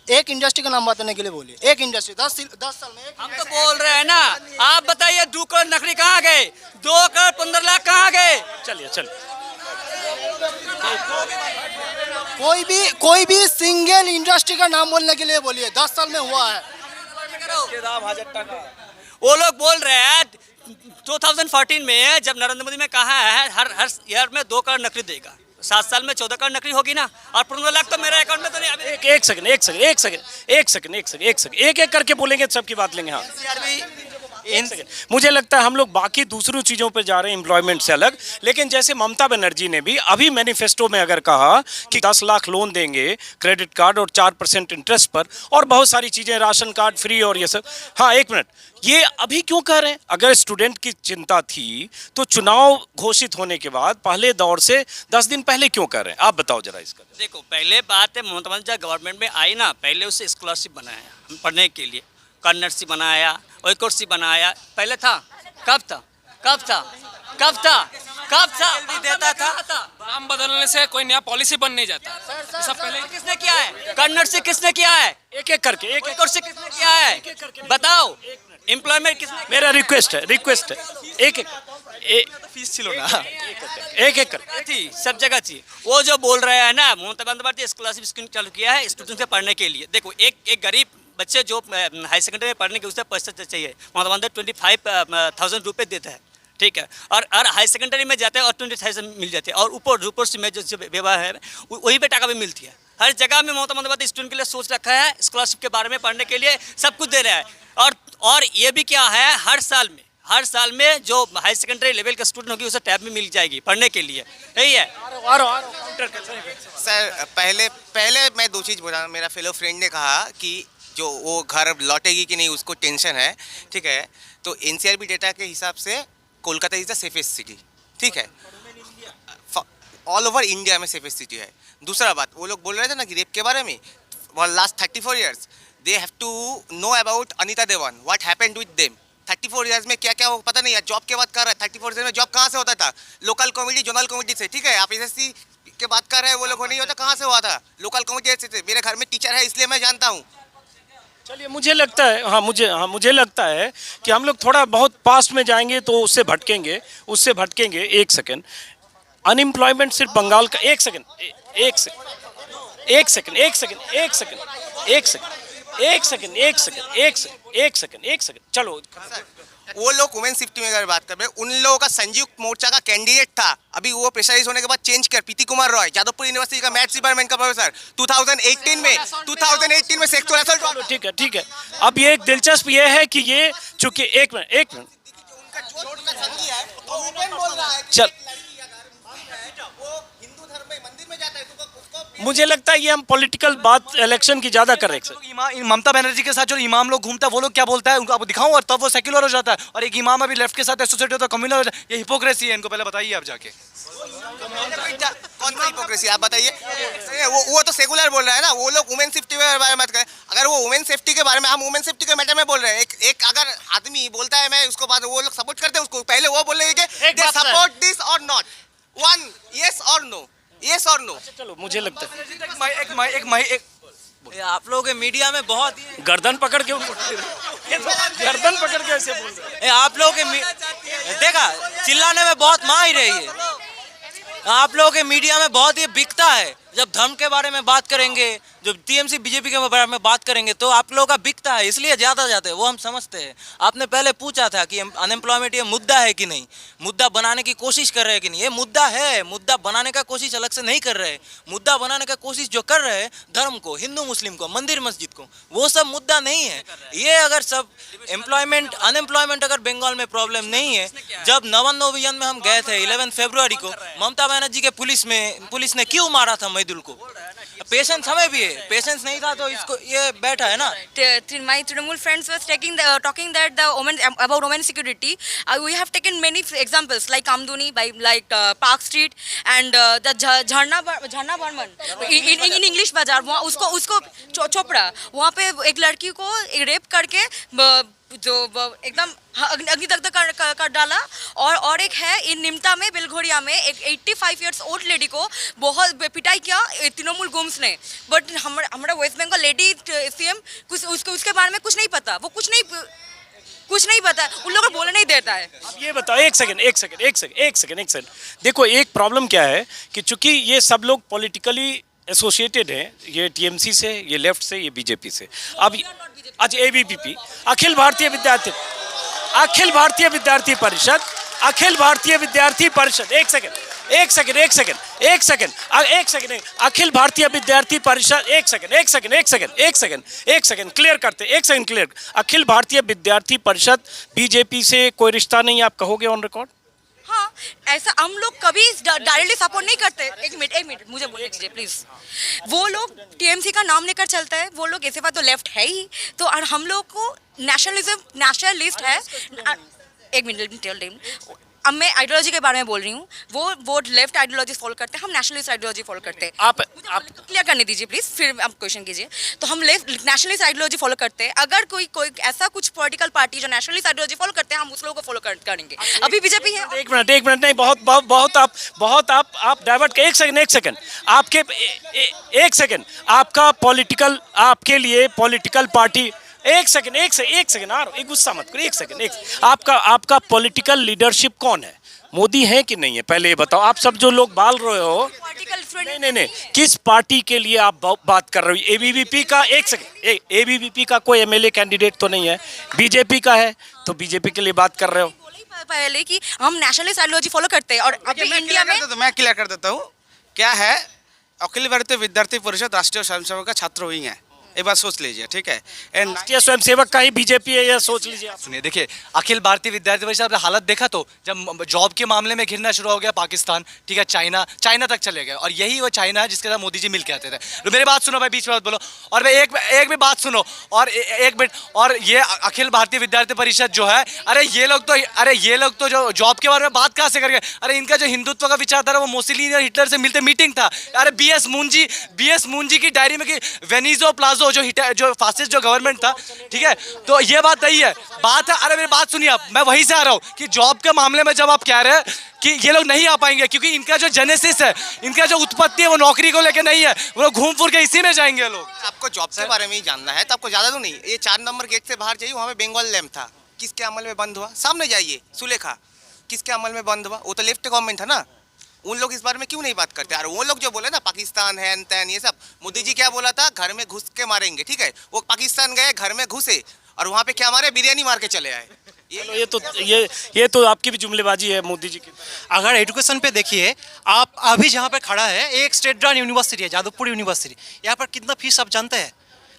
एक इंडस्ट्री का नाम बताने के लिए बोलिए, एक इंडस्ट्री 10 साल में हम तो बोल रहे हैं ना। आप बताइए 2 करोड़ नौकरी कहाँ गए? 2 करोड़ 15 लाख कहाँ गए? चलिए कोई भी सिंगल इंडस्ट्री का नाम बोलने के लिए बोलिए, 10 साल में हुआ है। वो लोग बोल रहे हैं 2014 में जब नरेंद्र मोदी ने कहा है हर ईयर में 2 करोड़ नौकरी देगा, 7 साल में 14 करोड़ नौकरी होगी ना, और 15 लाख तो मेरे अकाउंट में तो नहीं। अभी एक सेकंड, एक करके बोलेंगे तो सबकी बात लेंगे। हाँ, मुझे लगता है हम लोग बाकी दूसरी चीज़ों पर जा रहे हैं, एम्प्लॉयमेंट से अलग। लेकिन जैसे ममता बनर्जी ने भी अभी मैनिफेस्टो में अगर कहा कि 10 लाख लोन देंगे क्रेडिट कार्ड और 4% इंटरेस्ट पर, और बहुत सारी चीज़ें, राशन कार्ड फ्री और ये सब। हाँ, 1 मिनट, ये अभी क्यों कह रहे हैं? अगर स्टूडेंट की चिंता थी तो चुनाव घोषित होने के बाद पहले दौर से 10 दिन पहले क्यों कर रहे हैं? आप बताओ जरा इसका। देखो, पहले बात है ममता बंदोपाध्याय गवर्नमेंट में आई ना, पहले उससे स्कॉलरशिप बनाया पढ़ने के लिए, कन्नड़सी बनाया, ओइकोर्सी बनाया। पहले था, कब था? देता था। नाम बदलने से कोई नया पॉलिसी बन नहीं जाता। सब पहले किसने किया है? कन्नड़सी किसने किया है? एक करके, ओइकोर्सी किसने किया है? बताओ। एम्प्लॉयमेंट किसने? मेरा रिक्वेस्ट है, एक फीस छिलो ना, एक कर थी, सब जगह थी। वो जो बोल रहे हैं ना, ममता बंदोपाध्याय स्कॉलरशिप स्कीम चालू किया है स्टूडेंट से पढ़ने के लिए। देखो, एक गरीब बच्चे जो हाई सेकेंडरी में पढ़ने के उससे पैसा चाहिए, ममता बंदोपाध्याय 25,000 रुपये देता है, ठीक है, और हाई सेकेंडरी में जाते हैं और 25,000 मिल जाते हैं, और ऊपर से में जो विवाह है वही पे टाका भी मिलती है। हर जगह में ममता बंदोपाध्याय स्टूडेंट के लिए सोच रखा है, स्कॉलरशिप के बारे में पढ़ने के लिए सब कुछ दे रहा है। और ये भी क्या है, हर साल में जो हाई सेकेंडरी लेवल का स्टूडेंट होगी उसे टैब भी मिल जाएगी पढ़ने के लिए, यही है। सर पहले मैं दो चीज़ बोला। मेरा फेलो फ्रेंड ने कहा कि जो वो घर लौटेगी कि नहीं उसको टेंशन है, ठीक है। तो एनसीआरबी डेटा के हिसाब से Kolkata is the safest city, ठीक है, ऑल ओवर इंडिया में सेफेस्ट सिटी है। दूसरा बात, वो लोग बोल रहे थे ना कि रेप के बारे में, last 34 years they have to know about Anita Dewan, what happened with them. 34 years में क्या क्या हो पता नहीं है। जॉब के बात कर रहा है, 34 ईयर्स में जॉब कहाँ से होता था? लोकल कमेटी, जोनल कमेटी से, ठीक है। आप एसएससी के बात कर रहे हैं, वो लोग नहीं होता, कहाँ से हुआ था? लोकल कमेटी से। मेरे घर में टीचर है इसलिए मैं जानता हूँ। चलिए, मुझे लगता है मुझे लगता है कि हम लोग थोड़ा बहुत पास्ट में जाएंगे तो उससे भटकेंगे। एक सेकंड, अनएम्प्लॉयमेंट सिर्फ बंगाल का, एक सेकंड, चलो। वो लोग वुमेन सेफ्टी में अगर बात कर रहे हैं, उन लोगों का संयुक्त मोर्चा का कैंडिडेट था, अभी वो प्रेशराइज होने के बाद चेंज कर, प्रीति कुमार रॉय, जादवपुर यूनिवर्सिटी का मैथ्स डिपार्टमेंट का प्रोफेसर, 2018 में सेक्सुअल असॉल्ट। ठीक है। अब ये एक दिलचस्प ये है कि ये चूंकि एक मिनट चल, मुझे लगता है ये हम पॉलिटिकल बात इलेक्शन की ज्यादा कर रहे हैं। ममता बनर्जी के साथ जो इमाम लोग घूमता है वो लोग क्या बोलता है उनको आप दिखाऊं, और तब वो सेक्युलर हो जाता है, और एक इमाम अभी लेफ्ट के साथ एसोसिएट होता है, कम्युनल हो जाता है। ये हिपोक्रेसी है, इनको पहले बताइए आप जाके। कौन सा हिपोक्रेसी आप बताइए? वो तो सेकुलर बोल रहा है ना। वो लोग वुमेन सेफ्टी के बारे में बात करें। अगर वो वुमेन सेफ्टी के बारे में, हम वुमेन सेफ्टी के मैटर में बोल रहे हैं। एक अगर आदमी बोलता है मैं उसको, बाद वो लोग सपोर्ट करते हैं उसको, पहले वो बोल रहे हैं कि दे सपोर्ट दिस और नॉट, वन यस और नो, यस और नो। चलो, मुझे लगता है आप लोगों के मीडिया में बहुत गर्दन पकड़ के गर्दन पकड़ के ऐसे बोल रहे हैं। आप लोगों के देखा चिल्लाने में बहुत माहिर है ये। आप लोगों के मीडिया में बहुत ये बिकता है। जब धर्म के बारे में बात करेंगे, जब टीएमसी बीजेपी के बारे में बात करेंगे तो आप लोगों का बिकता है, इसलिए ज़्यादा जाते हैं, वो हम समझते हैं। आपने पहले पूछा था कि अनएम्प्लॉयमेंट ये मुद्दा है कि नहीं, मुद्दा बनाने की कोशिश कर रहे हैं कि नहीं। ये मुद्दा है, मुद्दा बनाने का कोशिश अलग से नहीं कर रहे। मुद्दा बनाने का कोशिश जो कर रहे हैं धर्म को, हिंदू मुस्लिम को, मंदिर मस्जिद को, वो सब मुद्दा नहीं है ये। अगर सब एम्प्लॉयमेंट अनएम्प्लॉयमेंट अगर बंगाल में प्रॉब्लम नहीं है, जब नवन में हम गए थे 11 फरवरी को, ममता बनर्जी के पुलिस ने क्यों मारा था मैदुल को? पेशेंस हमें भी है, पेशेंस नहीं था तो इसको ये बैठा है ना। My Trinamool friends was talking that about women security. We have taken many examples like Kamduni, like Park Street and the Jharna Barman in English बाजार, वहाँ उसको चोपड़ा, वहाँ पे एक लड़की को रेप करके जो एकदम अग्निदग्ध कर डाला। और एक है इन निमता में, बेलघोरिया में, एक 85 ईयर्स ओल्ड लेडी को बहुत पिटाई किया तृणमूल गुम्स ने। बट हमारा वेस्ट बंगाल लेडी सीएम उसके बारे में कुछ नहीं पता, वो कुछ नहीं पता, उन लोगों को बोलने नहीं देता है। अब ये बताओ, एक सेकंड। देखो, एक प्रॉब्लम क्या है कि चूंकि ये सब लोग पॉलिटिकली एसोसिएटेड हैं, ये टीएमसी से, ये लेफ्ट से, ये बीजेपी से। अब आज एबीवीपी, अखिल भारतीय विद्यार्थी परिषद, एक सेकंड, अखिल भारतीय विद्यार्थी परिषद, एक सेकंड क्लियर करते, अखिल भारतीय विद्यार्थी परिषद बीजेपी से कोई रिश्ता नहीं, आप कहोगे ऑन रिकॉर्ड? हाँ, ऐसा हम लोग कभी डायरेक्टली सपोर्ट नहीं करते। एक मिनट मुझे बोलने दीजिए प्लीज। वो लोग टीएमसी का नाम लेकर चलता है, वो लोग ऐसे बात तो लेफ्ट है ही, तो और हम लोग को नेशनलिस्ट है। एक मिनट, अब मैं आइडियोलॉजी के बारे में बोल रही हूँ। वो लेफ्ट आइडियोलॉजी फॉलो करते हैं, हम नेशनलिस्ट आइडियोलॉजी फॉलो करते हैं। आप क्लियर करने दीजिए प्लीज, फिर आप क्वेश्चन कीजिए। तो हम नेशनलिस्ट आइडियोलॉजी फॉलो करते हैं। अगर कोई ऐसा कुछ पॉलिटिकल पार्टी जो नेशनलिस्ट आइडियोलॉजी फॉलो करते हैं, हम उस लोगों को फॉलो करेंगे। अभी बीजेपी है। एक मिनट नहीं, बहुत आप डाइवर्ट। एक सेकंड आपके, एक सेकंड आपका पॉलिटिकल, आपके लिए पॉलिटिकल पार्टी, एक सेकंड एक गुस्सा मत करो, एक सेकंड आपका पॉलिटिकल लीडरशिप कौन है? मोदी है कि नहीं है? पहले ये बताओ। आप सब जो लोग बाल रहे हो, नहीं, किस पार्टी के लिए आप बात कर रहे हो? एबीवीपी का, एक सेकंड, एबीवीपी का कोई एमएलए कैंडिडेट तो नहीं है, बीजेपी का है, तो बीजेपी के लिए बात कर रहे हो। पहले कि हम नेशनलिस्ट आइडियोलॉजी फॉलो करते हैं और अभी इंडिया में मैं क्लियर कर देता हूँ क्या है। अखिल भारतीय विद्यार्थी परिषद राष्ट्रीय स्वयंसेवक का छात्र विंग है, एक बार सोच लीजिए, ठीक है। राष्ट्रीय स्वयंसेवक का ही बीजेपी है, यह सोच लीजिए आप। सुनिए, देखिए अखिल भारतीय विद्यार्थी परिषद आपने हालत देखा तो जब जॉब के मामले में घिरना शुरू हो गया पाकिस्तान, ठीक है, चाइना तक चले गए और यही वो चाइना है जिसके साथ मोदी जी मिल के आते थे। तो मेरी बात सुनो भाई, बीच में मत बोलो और भाई एक भी बात सुनो और एक मिनट। और ये अखिल भारतीय विद्यार्थी परिषद जो है, अरे ये लोग तो जो जॉब के बारे में बात कहाँ से कर गए। अरे इनका जो हिंदुत्व का विचार था वो मोसिलिनी और हिटलर से मिलते मीटिंग था। अरे बीएस मून जी की डायरी में कि वेनिजो प्लाजो जो फासिस्ट जो गवर्नमेंट था, ठीक है, तो ये बात नहीं है, बात है। अरे मेरी बात सुनिए आप, मैं वहीं से आ रहा हूँ कि जॉब के मामले में जब आप कह रहे हैं कि ये लोग नहीं आ पाएंगे क्योंकि इनका जो जेनेसिस है, इनका जो उत्पत्ति है वो नौकरी को लेकर नहीं है, वो लोग घूम फिर के इसी में जाएंगे लोग। आपको जॉब के बारे में ही जानना है तो आपको ज़्यादा तो नहीं, ये 4 नंबर गेट से बाहर जाइए, वहाँ पे बंगाल लैम्प था, किसके अमल में बंद हुआ? सामने जाइए, सुलेखा, किसके अमल में बंद हुआ? वो तो लेफ्ट गवर्नमेंट था ना। उन लोग इस बारे में क्यों नहीं बात करते? और वो लोग जो बोले ना पाकिस्तान है तैन ये सब, मोदी जी क्या बोला था? घर में घुस के मारेंगे, ठीक है। वो पाकिस्तान गए, घर में घुसे और वहाँ पे क्या मारे? बिरयानी मार के चले आए। ये तो आपकी भी जुमलेबाजी है मोदी जी की। अगर एजुकेशन पे देखिए, आप अभी जहाँ पे खड़ा है एक स्टेट ब्रांड यूनिवर्सिटी है, जादवपुर यूनिवर्सिटी। यहाँ पर कितना फीस आप जानते हैं?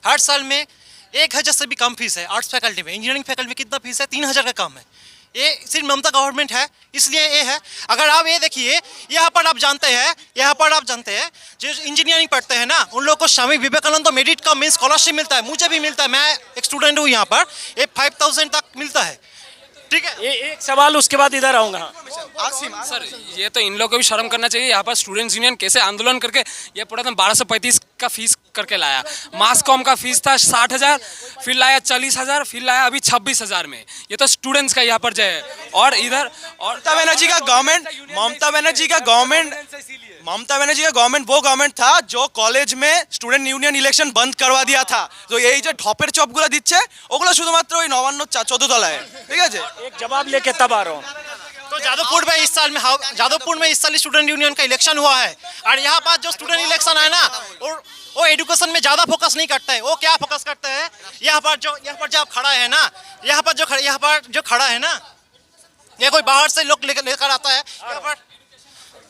हर साल में 1000 से भी कम फीस है आर्ट्स फैकल्टी में। इंजीनियरिंग फैकल्टी में कितना फीस है? 3000 का कम है। ये सिर्फ ममता गवर्नमेंट है, इसलिए ये है। अगर आप ये देखिए, यहाँ पर आप जानते हैं जो इंजीनियरिंग पढ़ते हैं ना, उन लोग को स्वामी विवेकानंद मेरिट का मेन स्कॉलरशिप मिलता है। मुझे भी मिलता है, मैं एक स्टूडेंट हूँ यहाँ पर, ये 5000 तक मिलता है, ठीक है। एक सवाल उसके बाद इधर आऊँगा। सर ये तो इन लोगों को भी शर्म करना चाहिए। यहाँ पर स्टूडेंट्स यूनियन कैसे आंदोलन करके ये पूरा 1235 का फीस करके लाया। मास कॉम का फीस था 60,000, फिर लाया 40,000, फिर लाया अभी 26,000 में। ये तो स्टूडेंट्स का यहाँ पर जय है। और इधर और ममता बनर्जी का गवर्नमेंट वो गवर्नमेंट था जो कॉलेज में स्टूडेंट यूनियन इलेक्शन बंद करवा दिया था। तो यही जो ढपेर चपगुলো দিচ্ছে ওগুলো শুধুমাত্র ওই নবান্ন 14 তলায়, ঠিক আছে। एक जवाब लेके तब आ रहा हूँ। तो जादवपुर में इस साल स्टूडेंट यूनियन का इलेक्शन हुआ है और यहाँ पर जो स्टूडेंट इलेक्शन है ना, वो एजुकेशन में ज़्यादा फोकस नहीं करता है। वो क्या फोकस करते हैं? यहाँ पर जो आप खड़ा है ना, यहाँ पर जो खड़ा है ना, ये कोई बाहर से लोग लेकर आता है यहाँ पर।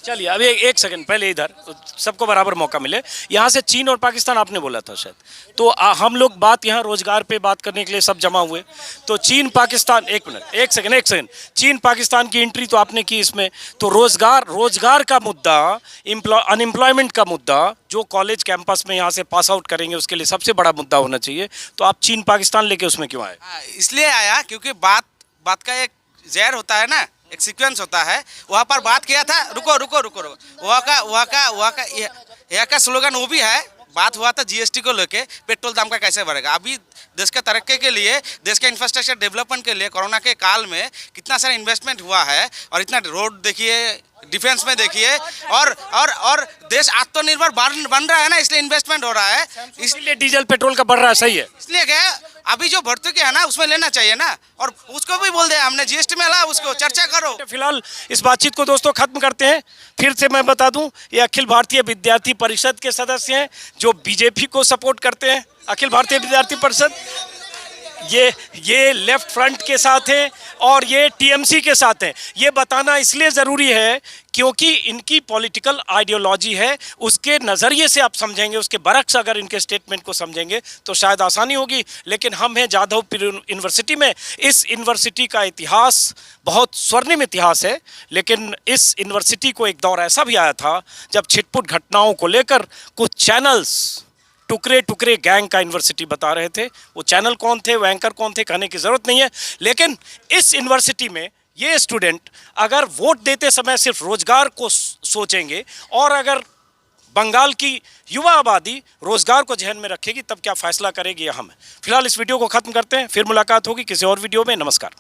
चलिए अभी एक सेकंड पहले इधर तो सबको बराबर मौका मिले। यहाँ से चीन और पाकिस्तान आपने बोला था शायद, तो हम लोग बात यहाँ रोजगार पे बात करने के लिए सब जमा हुए। तो चीन पाकिस्तान, एक सेकंड, चीन पाकिस्तान की एंट्री तो आपने की इसमें, तो रोजगार का मुद्दा, अनएम्प्लॉयमेंट का मुद्दा जो कॉलेज कैंपस में यहाँ से पास आउट करेंगे उसके लिए सबसे बड़ा मुद्दा होना चाहिए। तो आप चीन पाकिस्तान लेके उसमें क्यों आए? इसलिए आया क्योंकि बात का एक जहर होता है ना, एक सीक्वेंस होता है। वहाँ पर बात किया था, रुको, वहाँ का स्लोगन वो भी है। बात हुआ था जीएसटी को लेके, पेट्रोल दाम का कैसे बढ़ेगा। अभी देश के तरक्की के लिए, देश के इंफ्रास्ट्रक्चर डेवलपमेंट के लिए कोरोना के काल में कितना सारा इन्वेस्टमेंट हुआ है और इतना रोड देखिए, डिफेंस में देखिए, और देश आत्मनिर्भर बन रहा है ना, इसलिए इन्वेस्टमेंट हो रहा है, इसलिए डीजल पेट्रोल का बढ़ रहा है। सही है, इसलिए क्या अभी जो भर्ती है ना उसमें लेना चाहिए ना, और उसको भी बोल दे हमने जीएसटी में ला, उसको चर्चा करो। फिलहाल इस बातचीत को दोस्तों खत्म करते हैं। फिर से मैं बता दूं, ये अखिल भारतीय विद्यार्थी परिषद के सदस्य हैं जो बीजेपी को सपोर्ट करते हैं। अखिल भारतीय विद्यार्थी परिषद ये लेफ्ट फ्रंट के साथ हैं और ये टीएमसी के साथ हैं। ये बताना इसलिए ज़रूरी है क्योंकि इनकी पॉलिटिकल आइडियोलॉजी है, उसके नज़रिए से आप समझेंगे, उसके बरक्स अगर इनके स्टेटमेंट को समझेंगे तो शायद आसानी होगी। लेकिन हम हैं जादवपुर यूनिवर्सिटी में। इस यूनिवर्सिटी का इतिहास बहुत स्वर्णिम इतिहास है, लेकिन इस यूनिवर्सिटी को एक दौर ऐसा भी आया था जब छिटपुट घटनाओं को लेकर कुछ चैनल्स टुकड़े गैंग का यूनिवर्सिटी बता रहे थे। वो चैनल कौन थे, वो एंकर कौन थे, कहने की ज़रूरत नहीं है। लेकिन इस यूनिवर्सिटी में ये स्टूडेंट अगर वोट देते समय सिर्फ रोजगार को सोचेंगे और अगर बंगाल की युवा आबादी रोजगार को ध्यान में रखेगी तब क्या फैसला करेगी, हम। फिलहाल इस वीडियो को ख़त्म करते हैं, फिर मुलाकात होगी किसी और वीडियो में। नमस्कार।